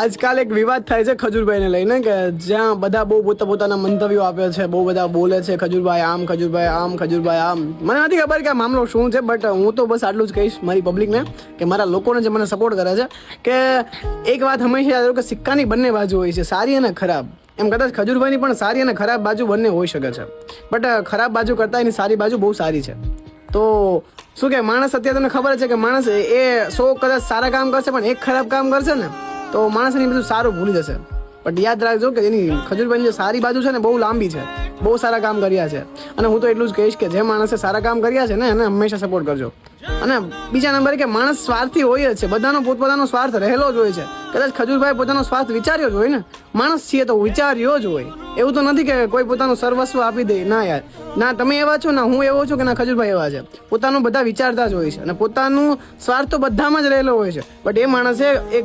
આજકાલ એક વિવાદ થાય છે ખજૂરભાઈને લઈને કે જ્યાં બધા બહુ પોતાના મંતવ્યો આપે છે, બહુ બધા બોલે છે ખજૂરભાઈ આમ, ખજૂરભાઈ આમ, ખજૂરભાઈ આમ. મને નથી ખબર કે આ મામલો શું છે, બટ હું તો બસ આટલું જ કહીશ મારી પબ્લિકને, કે મારા લોકોને જે મને સપોર્ટ કરે છે, કે એક વાત હંમેશા યાદ રાખો કે સિક્કાની બંને બાજુ હોય છે, સારી અને ખરાબ. એમ કદાચ ખજૂરભાઈની પણ સારી અને ખરાબ બાજુ બંને હોઈ શકે છે, બટ ખરાબ બાજુ કરતાં એની સારી બાજુ બહુ સારી છે. તો શું કે માણસ અત્યારે તમને ખબર છે કે માણસ એ 100 કદાચ સારા કામ કરશે પણ એક ખરાબ કામ કરશે ને તો માણસને બધું સારું ભૂલી જશે. બટ યાદ રાખજો કે એની ખજૂરભાઈની જે સારી બાજુ છે ને બહુ લાંબી છે, બહુ સારા કામ કર્યા છે. અને હું તો એટલું જ કહીશ કે જે માણસે સારા કામ કર્યા છે ને એને હંમેશા સપોર્ટ કરજો. અને બીજા નંબરે કે માણસ સ્વાર્થી હોય જ છે, બધાનો પોતપોતાનો સ્વાર્થ રહેલો જ હોય છે. કદાચ ખજૂરભાઈ પોતાનો સ્વાર્થ વિચાર્યો જ હોય ને, માણસ છીએ તો વિચાર્યો જ હોય. એવું તો નથી કે કોઈ પોતાનું સર્વસ્વ આપી દે. ના યાર, ના તમે એવા છો, ના હું એવો છું, કે ના ખજૂરભાઈ એવા છે. પોતાનું બધા વિચારતા જ હોય છે અને પોતાનું સ્વાર્થ તો બધામાં જ રહેલો હોય છે. બટ એ માણસે એક